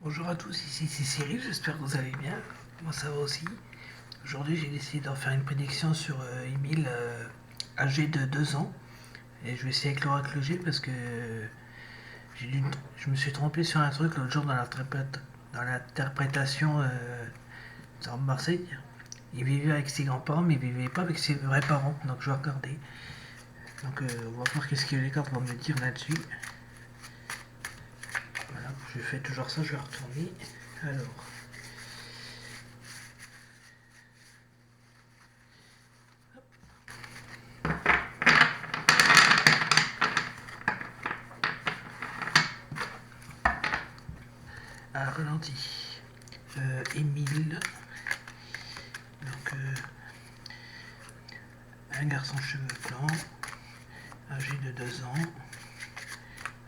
Bonjour à tous, ici c'est Cyril, j'espère que vous allez bien. Moi ça va aussi. Aujourd'hui j'ai décidé d'en faire une prédiction sur Emile âgé de 2 ans. Et je vais essayer avec l'oracle G parce que je me suis trompé sur un truc l'autre jour dans l'interprétation sur Marseille. Il vivait avec ses grands-parents mais il vivait pas avec ses vrais parents. Donc je vais regarder. Donc on va voir qu'est-ce que les cartes vont me dire là-dessus. Voilà, je fais toujours ça, je vais retourner. Alors, à ralenti. Émile, donc un garçon cheveux blancs, âgé de 2 ans.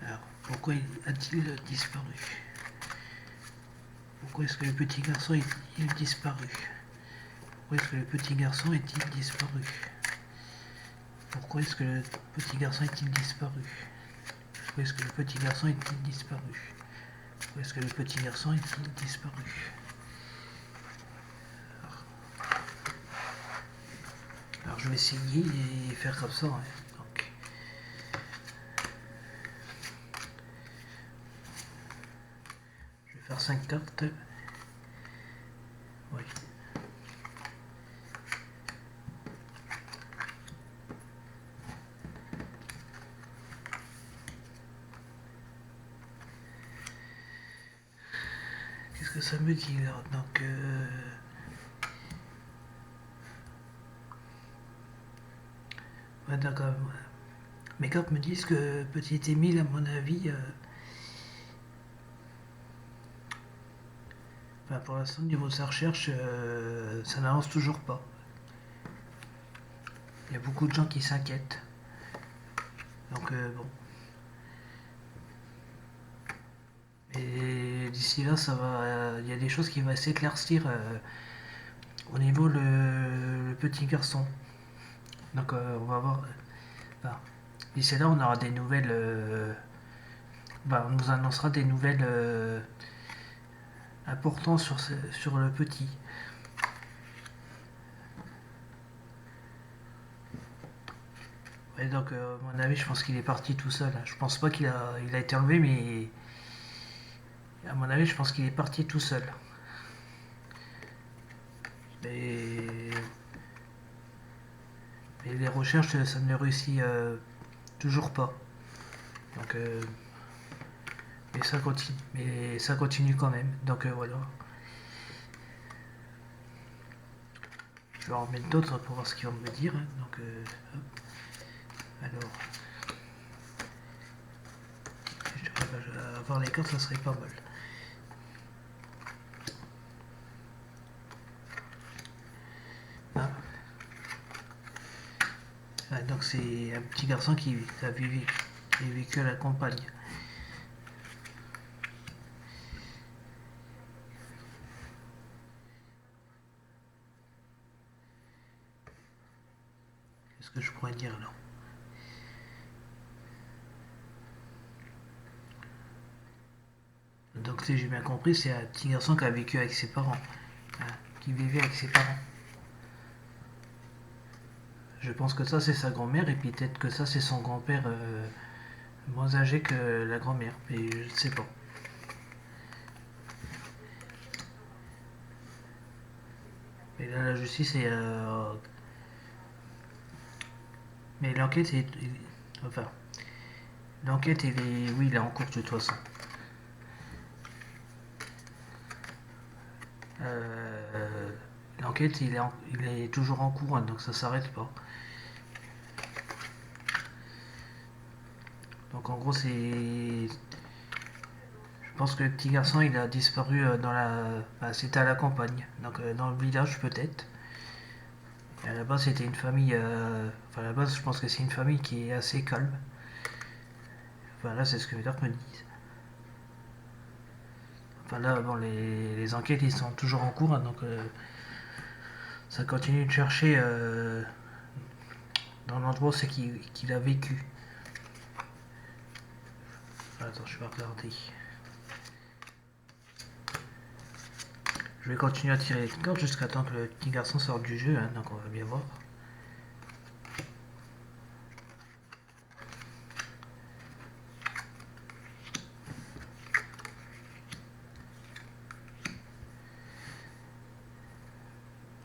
Alors, pourquoi a-t-il disparu? Pourquoi est-ce que le petit garçon est-il disparu? Pourquoi est-ce que le petit garçon est-il disparu? Pourquoi est-ce que le petit garçon est-il disparu? Pourquoi est-ce que le petit garçon est-il disparu? Pourquoi est-ce que le petit garçon est-il disparu? Alors je vais essayer et faire comme ça. Hein. Donc, je vais faire 5 cartes. Oui. Qu'est-ce que ça me dit là? Donc, ouais, d'accord. Mes cartes me disent que petit Émile, à mon avis, enfin, pour l'instant, au niveau de sa recherche, ça n'avance toujours pas. Il y a beaucoup de gens qui s'inquiètent. Donc, bon. Et d'ici là, ça va. Il y a des choses qui vont s'éclaircir au niveau le petit garçon. Donc, on va voir. Enfin, d'ici là, on aura des nouvelles. On nous annoncera des nouvelles importantes sur le petit. Et donc, à mon avis, je pense qu'il est parti tout seul. Je pense pas qu'il a été enlevé, mais à mon avis, je pense qu'il est parti tout seul. Et, et les recherches, ça ne réussit toujours pas. Donc, mais ça continue quand même. Donc voilà. Je vais en remettre d'autres pour voir ce qu'ils vont me dire. Hein. Donc, alors, avoir les cartes, ça serait pas mal. Ah. Ah, donc c'est un petit garçon qui a vécu à la campagne. Qu'est-ce que je pourrais dire là? Donc si j'ai bien compris, c'est un petit garçon qui a vécu avec ses parents. Hein, qui vivait avec ses parents. Je pense que ça c'est sa grand-mère et puis peut-être que ça c'est son grand-père moins âgé que la grand-mère. Mais je ne sais pas. Et là la justice est... mais l'enquête est... Enfin, l'enquête est... Oui, il est en cours de toute façon. L'enquête il est toujours en cours, hein, donc ça s'arrête pas. Donc en gros c'est... Je pense que le petit garçon il a disparu dans la... Bah, c'était à la campagne, donc dans le village peut-être. Et à la base c'était une famille... Enfin à la base je pense que c'est une famille qui est assez calme. Enfin là c'est ce que les cartes me disent. Enfin là bon les enquêtes ils sont toujours en cours, hein, donc ça continue de chercher dans l'endroit où c'est qu'il a vécu. Attends, je vais regarder. Je vais continuer à tirer les cordes jusqu'à temps que le petit garçon sorte du jeu, hein, donc on va bien voir.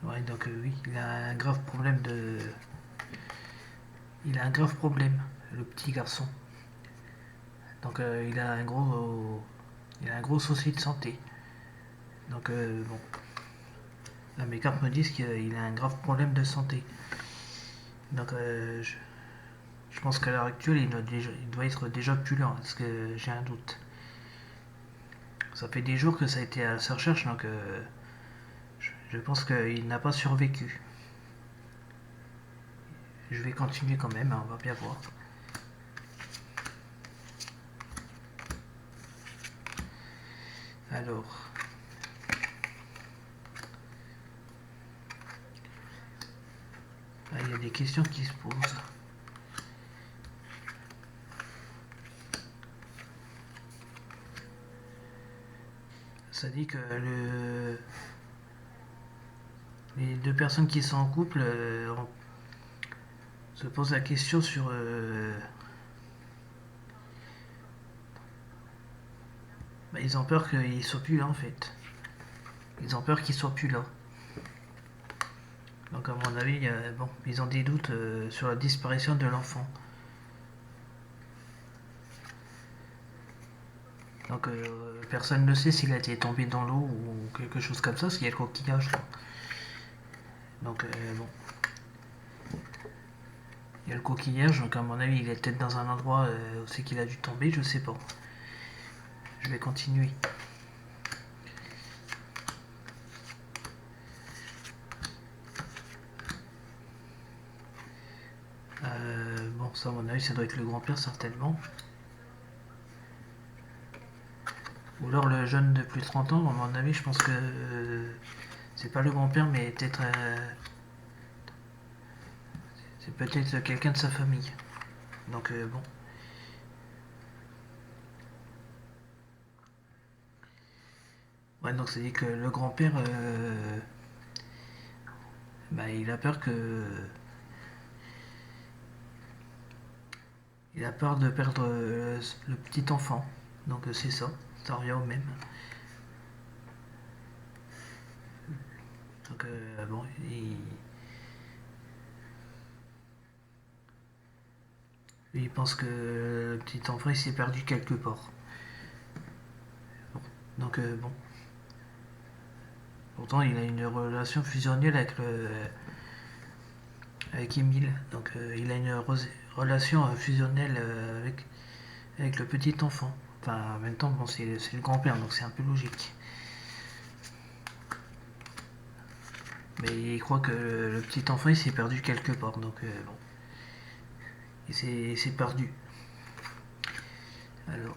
Ouais, donc oui, il a un grave problème de... Il a un grave problème, le petit garçon. Donc il a un gros souci de santé. Donc bon, là, mes cartes me disent qu'il a un grave problème de santé. Donc je pense qu'à l'heure actuelle, il doit être déjà plus lent, parce que j'ai un doute. Ça fait des jours que ça a été à sa recherche, donc je pense qu'il n'a pas survécu. Je vais continuer quand même, hein, on va bien voir. Alors, il y a des questions qui se posent. Ça dit que les deux personnes qui sont en couple se posent la question sur... ils ont peur qu'il soit plus là en fait. Ils ont peur qu'il soit plus là. Donc à mon avis, bon, ils ont des doutes sur la disparition de l'enfant. Donc personne ne sait s'il a été tombé dans l'eau ou quelque chose comme ça, parce qu'il y a le coquillage là. Donc bon, il y a le coquillage, donc à mon avis il est peut-être dans un endroit où c'est qu'il a dû tomber, je sais pas. Je vais continuer. Bon, ça à mon avis ça doit être le grand-père certainement. Ou alors le jeune de plus de 30 ans, à mon avis je pense que c'est pas le grand-père mais peut-être c'est peut-être quelqu'un de sa famille. Donc bon. Ouais, donc c'est dit que le grand-père, il a peur que... Il a peur de perdre le petit enfant. Donc c'est ça, ça revient au même. Donc bon, il pense que le petit enfant il s'est perdu quelque part. Bon. Donc bon. Pourtant il a une relation fusionnelle avec Emile. Donc il a une relation fusionnelle avec le petit enfant. Enfin, en même temps, bon, c'est le grand-père, donc c'est un peu logique. Mais il croit que le petit enfant il s'est perdu quelque part, donc bon, il s'est perdu. Alors,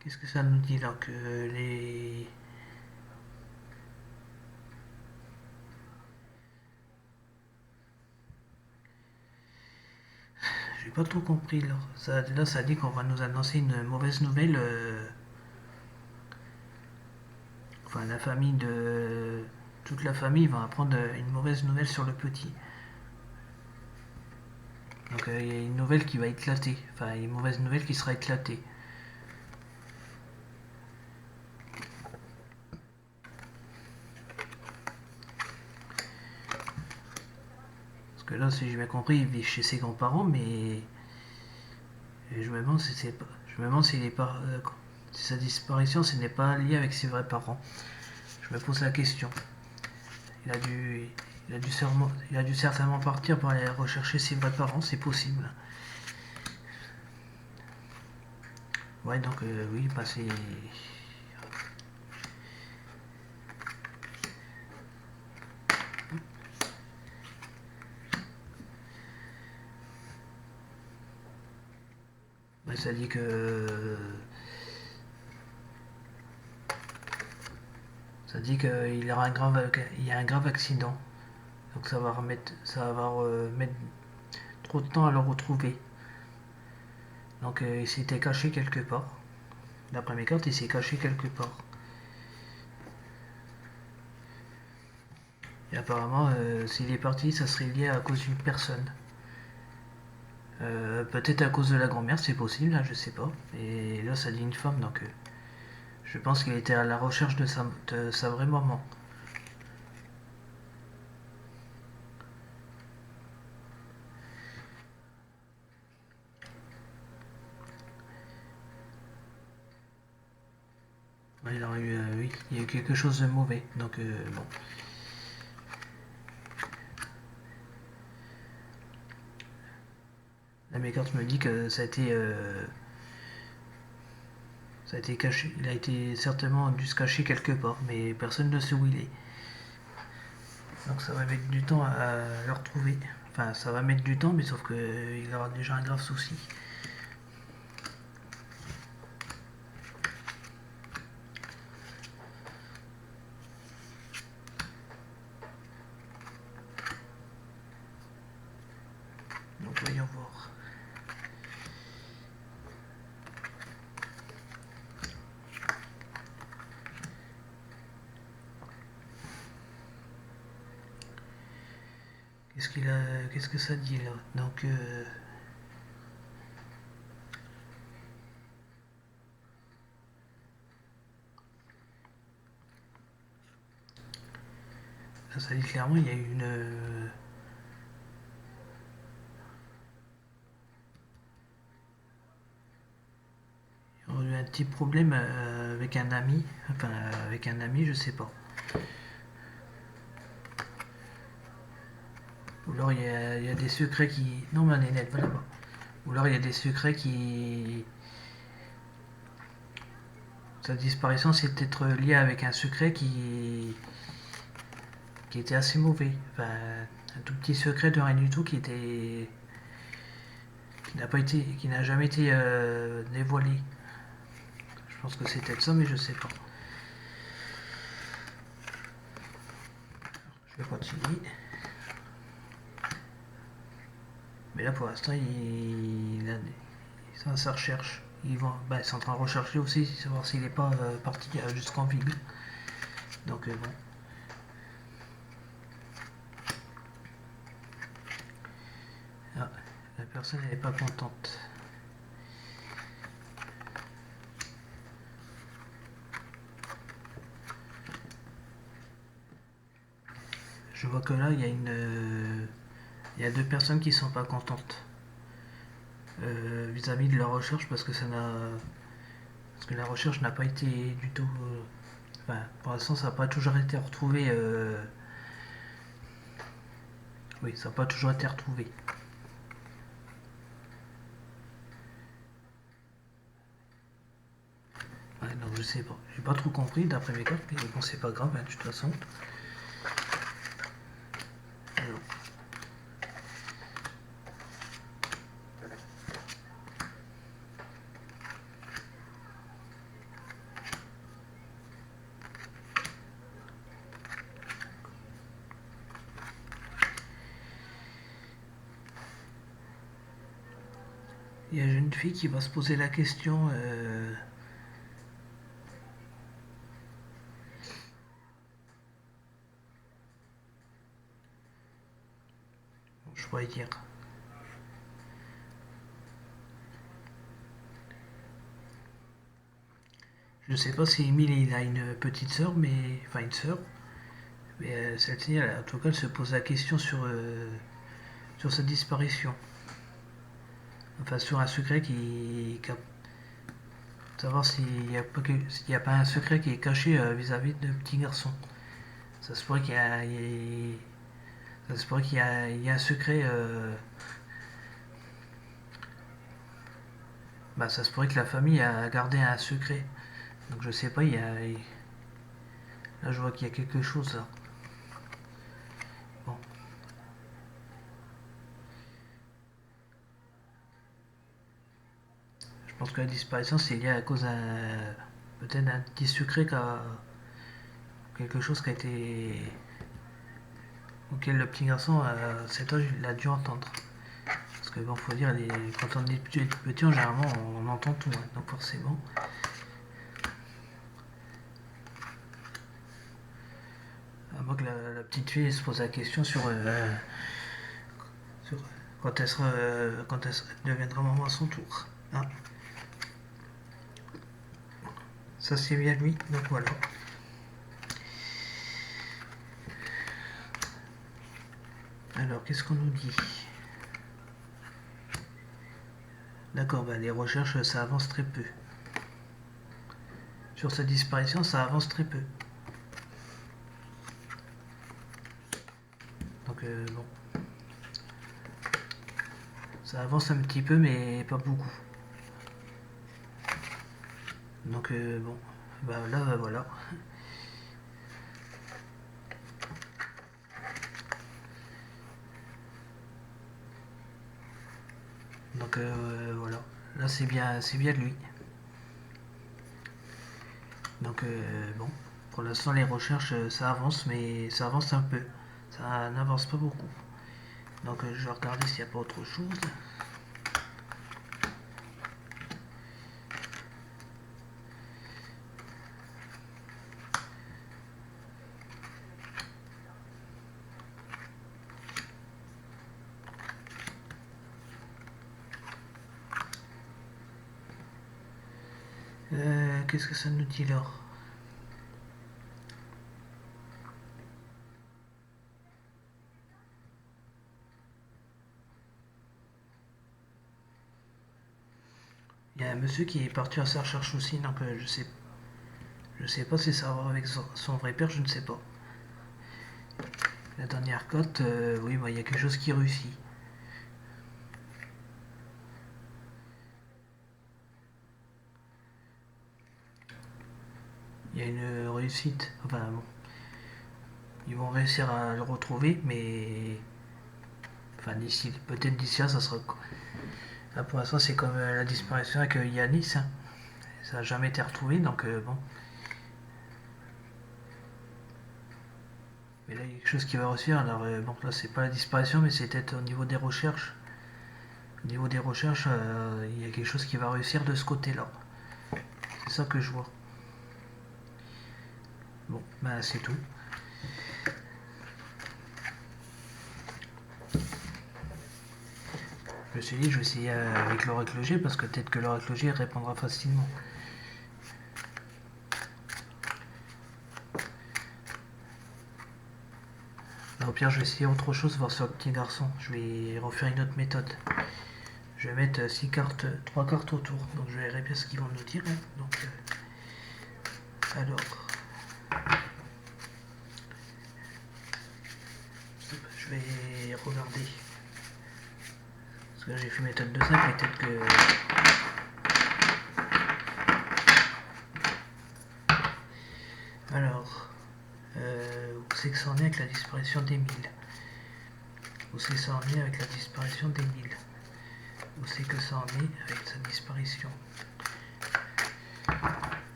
qu'est-ce que ça nous dit là que les... J'ai pas tout compris là. Ça dit qu'on va nous annoncer une mauvaise nouvelle. Enfin, la famille de... Toute la famille va apprendre une mauvaise nouvelle sur le petit. Donc il y a une nouvelle qui va éclater. Enfin, une mauvaise nouvelle qui sera éclatée. Parce que là, si j'ai bien compris, il vit chez ses grands-parents, mais je me demande si c'est pas... Je me demande s'il est pas... si sa disparition, ce n'est pas lié avec ses vrais parents. Je me pose la question. Il a dû, il a dû certainement partir pour aller rechercher ses vrais parents, c'est possible. Ouais, donc oui, bah c'est... Bah, ça dit que... Ça dit qu'il y a un grave accident. Donc ça va mettre trop de temps à le retrouver. Donc il s'était caché quelque part. D'après mes cartes, il s'est caché quelque part. Et apparemment, s'il est parti, ça serait lié à cause d'une personne. Peut-être à cause de la grand-mère, c'est possible, là, je sais pas. Et là, ça dit une femme, donc je pense qu'il était à la recherche de sa vraie maman. Ouais, oui, il y a eu quelque chose de mauvais, donc bon. Là, mes cartes me disent que ça a été caché. Il a été certainement dû se cacher quelque part, mais personne ne sait où il est. Donc ça va mettre du temps à le retrouver. Enfin, ça va mettre du temps, mais sauf qu'il aura déjà un grave souci. Donc voyons voir. Qu'est-ce que ça dit là? Donc ça dit clairement il y a eu un petit problème avec un ami. Enfin, avec un ami, je sais pas. Ou alors il y a des secrets qui. Non, mais Nénette, va là-bas. Ou alors il y a des secrets qui. Sa disparition, c'est peut-être lié avec un secret qui était assez mauvais. Enfin, un tout petit secret de rien du tout qui n'a jamais été dévoilé. Je pense que c'est peut-être ça, mais je sais pas. Je vais continuer. Mais là, pour l'instant, il a dans sa recherche. Ils sont en train de rechercher aussi, savoir s'il n'est pas parti jusqu'en ville. Donc bon. Ah, la personne n'est pas contente. Je vois que là, il y a deux personnes qui sont pas contentes vis-à-vis de la recherche parce que la recherche n'a pas été du tout. Enfin, pour l'instant, ça n'a pas toujours été retrouvé. Oui, ça n'a pas toujours été retrouvé. Ouais, donc je sais pas. J'ai pas trop compris d'après mes cartes, mais bon, c'est pas grave, hein, de toute façon. Alors, il y a une jeune fille qui va se poser la question. Je pourrais dire. Je sais pas si Emile il a une petite sœur, mais. Enfin, une sœur. Mais celle-ci, en tout cas, elle se pose la question sur sa disparition. Enfin, sur un secret savoir s'il y a pas un secret qui est caché vis-à-vis de petits garçons. Ça se pourrait qu'il y a, ça se pourrait il y a un secret. Bah, ça se pourrait que la famille a gardé un secret. Donc je sais pas, là je vois qu'il y a quelque chose là. Bon, je pense que la disparition c'est lié à cause d'un peut-être d'un petit secret quelque chose qui a été auquel le petit garçon à cet âge il a dû entendre. Parce que bon, faut dire, quand on est petit, généralement on entend tout, hein, donc forcément. À moins que la petite fille se pose la question sur quand elle deviendra maman à son tour. Ah, ça c'est bien lui, donc voilà. Alors, qu'est-ce qu'on nous dit? D'accord, bah, les recherches, ça avance très peu. Sur sa disparition, ça avance très peu. Donc, bon. Ça avance un petit peu, mais pas beaucoup. Donc, bon. Bah là, voilà. Donc, voilà. Là, c'est bien de lui. Donc, bon. Pour l'instant, les recherches, ça avance, mais ça avance un peu. Ça n'avance pas beaucoup. Donc, je vais regarder s'il n'y a pas autre chose. Qu'est-ce que ça nous dit là? Il y a un monsieur qui est parti à sa recherche aussi, donc je sais pas si ça a à voir avec son vrai père, je ne sais pas. La dernière cote, oui, bah, il y a quelque chose qui réussit. Il y a une réussite. Enfin, bon, ils vont réussir à le retrouver, mais. Enfin, peut-être d'ici là, ça sera. Là, pour l'instant, c'est comme la disparition avec Yanis. Hein. Ça n'a jamais été retrouvé, donc bon. Mais là, il y a quelque chose qui va réussir. Alors, bon, là, c'est pas la disparition, mais c'est peut-être au niveau des recherches. Au niveau des recherches, il y a quelque chose qui va réussir de ce côté-là. C'est ça que je vois. Bon, bah, c'est tout. Je me suis dit, je vais essayer avec l'oracle G parce que peut-être que l'oracle G répondra facilement. Là, au pire, je vais essayer autre chose, voir sur le petit garçon. Je vais refaire une autre méthode. Je vais mettre 6 cartes, 3 cartes autour. Donc je verrai bien ce qu'ils vont nous dire. Hein. Donc, alors, je vais regarder. Parce que là, j'ai fait méthode de 5, mais peut-être que. Alors, où c'est que ça en est avec la disparition d'Emile? Où c'est que ça en est avec la disparition d'Emile? Où c'est que ça en est avec sa disparition?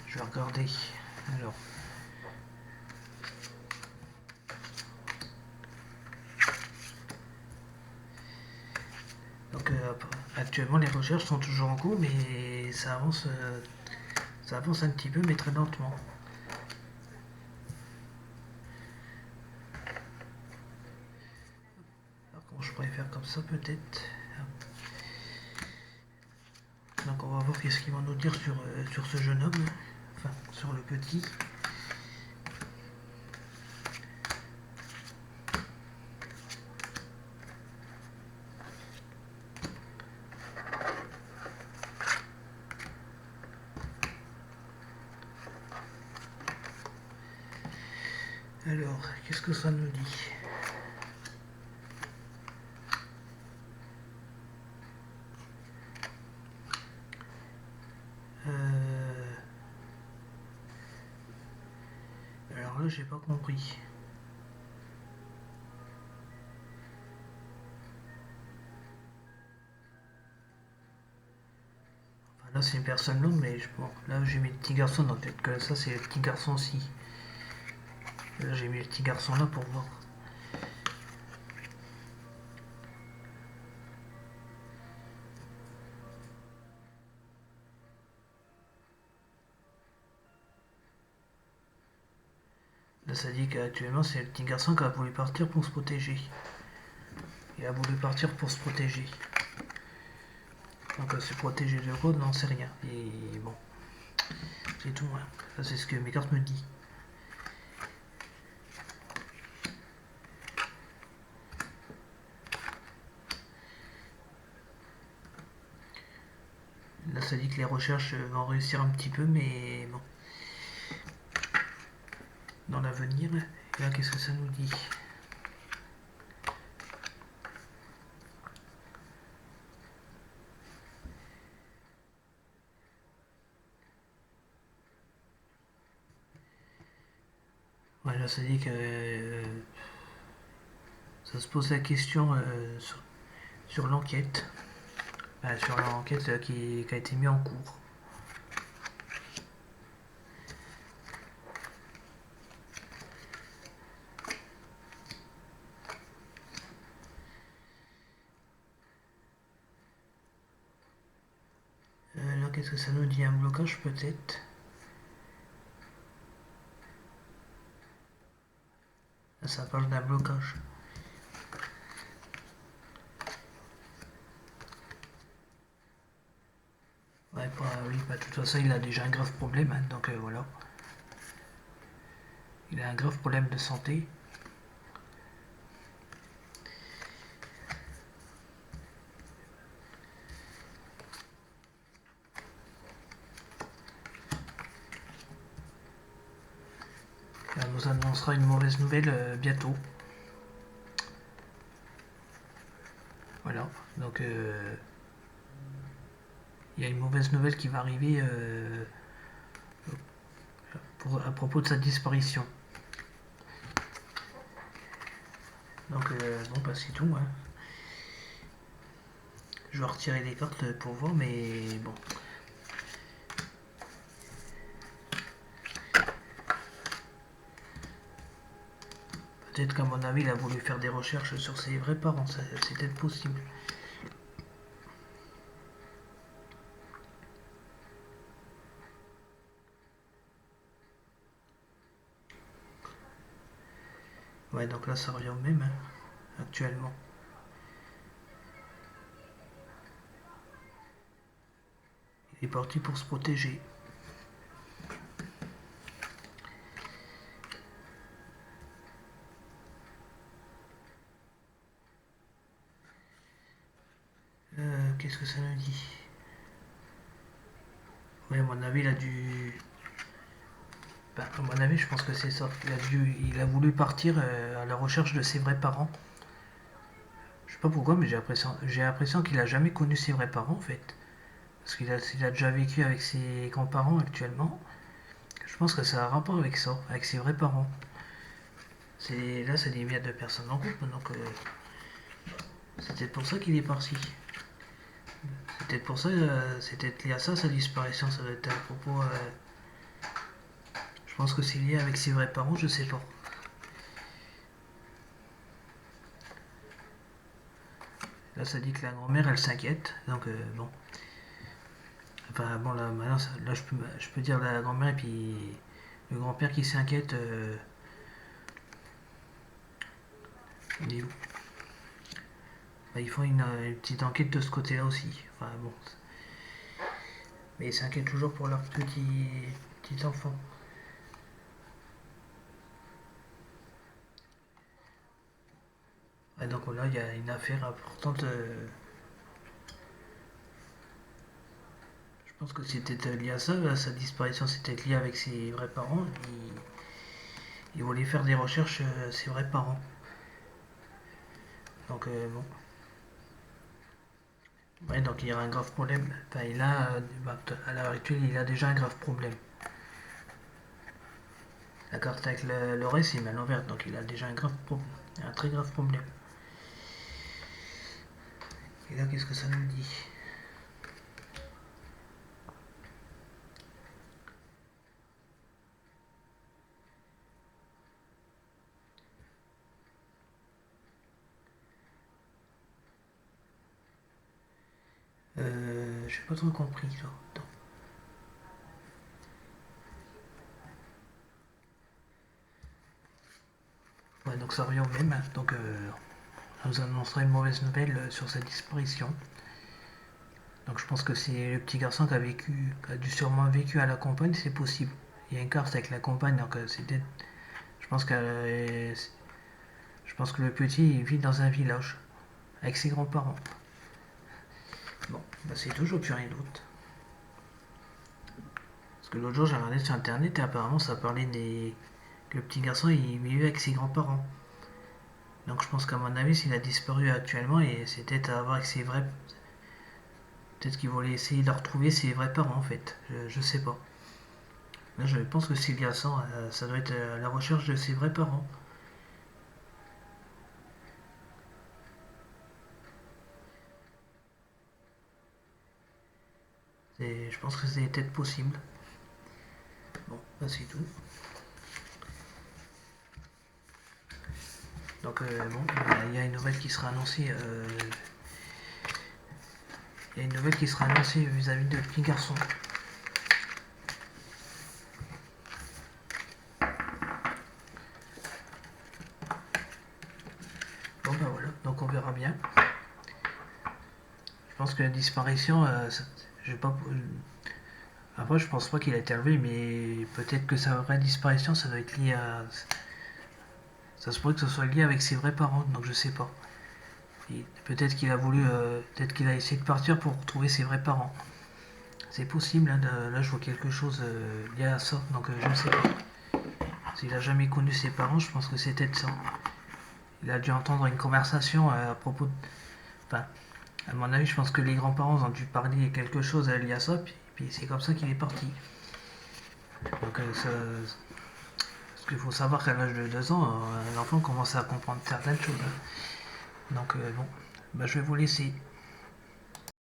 Je vais regarder. Alors. Donc actuellement les recherches sont toujours en cours, mais ça avance un petit peu, mais très lentement. Alors, comment je pourrais faire comme ça peut-être? Donc on va voir qu'est-ce qu'ils vont nous dire sur ce jeune homme, enfin sur le petit. Alors, qu'est-ce que ça nous dit? Alors là, j'ai pas compris. Enfin, là, c'est une personne longue, mais bon, là, j'ai mis le petit garçon, donc peut-être que ça, c'est le petit garçon aussi. Là, j'ai mis le petit garçon là pour voir. Là, ça dit qu'actuellement, c'est le petit garçon qui a voulu partir pour se protéger. Il a voulu partir pour se protéger. Donc, se protéger de quoi, n'en sait rien. Et bon, c'est tout. Hein. Ça, c'est ce que mes cartes me disent. Là, ça dit que les recherches vont réussir un petit peu, mais bon, dans l'avenir. Et là, qu'est-ce que ça nous dit? Ouais, là, ça dit que ça se pose la question sur l'enquête. Sur l'enquête qui a été mise en cours. Là, qu'est-ce que ça nous dit? Un blocage peut-être. Là, ça parle d'un blocage. Ouais, oui, de toute façon, il a déjà un grave problème, hein, donc voilà. Il a un grave problème de santé. On nous annoncera une mauvaise nouvelle bientôt. Voilà, donc il y a une mauvaise nouvelle qui va arriver à propos de sa disparition. Donc bon, bah c'est tout. Hein. Je vais retirer les cartes pour voir, mais bon. Peut-être qu'à mon avis, il a voulu faire des recherches sur ses vrais parents, c'est peut-être possible. Ouais, donc là, ça revient au même, hein, actuellement. Il est parti pour se protéger. Qu'est-ce que ça nous dit? Ouais, à mon avis, il a dû. Bah, à mon avis, je pense que c'est ça. Il a voulu partir à la recherche de ses vrais parents. Je sais pas pourquoi, mais j'ai l'impression qu'il a jamais connu ses vrais parents en fait. Parce qu'il a déjà vécu avec ses grands-parents actuellement. Je pense que ça a un rapport avec ça, avec ses vrais parents. Là, c'est des milliers de personnes en groupe, donc c'est peut-être pour ça qu'il est parti. C'est peut-être pour ça, c'est peut-être lié à ça, sa disparition. Ça doit être à propos. Je pense que c'est lié avec ses vrais parents, je sais pas. Là, ça dit que la grand-mère, elle s'inquiète, donc bon. Enfin, bon, là, maintenant, là je peux dire la grand-mère et puis le grand-père qui s'inquiète. Il est où? Bah, ils font une petite enquête de ce côté-là aussi. Enfin, bon. Mais ils s'inquiètent toujours pour leurs petits enfants. Ouais, donc là, il y a une affaire importante. Je pense que c'était lié à ça. Sa disparition, c'était lié avec ses vrais parents. Il voulait faire des recherches ses vrais parents. Donc, bon. Ouais, donc il y a un grave problème. Enfin, bah, à l'heure actuelle, il a déjà un grave problème. La carte avec le reste, il met à l'envers. Donc, il a déjà un très grave problème. Et là, qu'est-ce que ça nous dit? j'ai pas trop compris là. Attends. Ouais, donc ça revient au même, hein. Donc on nous annoncera une mauvaise nouvelle sur sa disparition. Donc je pense que c'est le petit garçon qui a dû sûrement vécu à la campagne, c'est possible. Il y a une carte avec la campagne, donc c'est je pense je pense que le petit il vit dans un village avec ses grands-parents. Bon, bah c'est toujours plus rien d'autre. Parce que l'autre jour j'ai regardé sur internet et apparemment ça parlait que le petit garçon il vivait avec ses grands-parents. Donc je pense qu'à mon avis s'il a disparu actuellement et c'est peut-être à voir avec ses vrais. Peut-être qu'il voulait essayer de retrouver ses vrais parents en fait. Je sais pas. Là je pense que c'est le garçon, ça doit être à la recherche de ses vrais parents. Je pense que c'est peut-être possible. Bon, bah c'est tout. Donc bon, il y a une nouvelle qui sera annoncée. Il y a une nouvelle qui sera annoncée vis-à-vis de petit garçon. Bon bah voilà, donc on verra bien. Je pense que la disparition, je vais pas. Après, je pense pas qu'il a été enlevé, mais peut-être que sa vraie disparition, ça doit être lié à. Ça se pourrait que ce soit lié avec ses vrais parents, donc je sais pas. Peut-être qu'il a voulu, peut-être qu'il a essayé de partir pour retrouver ses vrais parents. C'est possible, hein, là je vois quelque chose lié à ça, donc je ne sais pas. S'il a jamais connu ses parents, je pense que c'est peut-être ça. Il a dû entendre une conversation à propos de. Enfin, à mon avis, je pense que les grands-parents ont dû parler quelque chose lié à ça, puis c'est comme ça qu'il est parti. Donc, parce qu'il faut savoir qu'à l'âge de 2 ans, un enfant commence à comprendre certaines choses, hein. Donc, bon, bah, je vais vous laisser.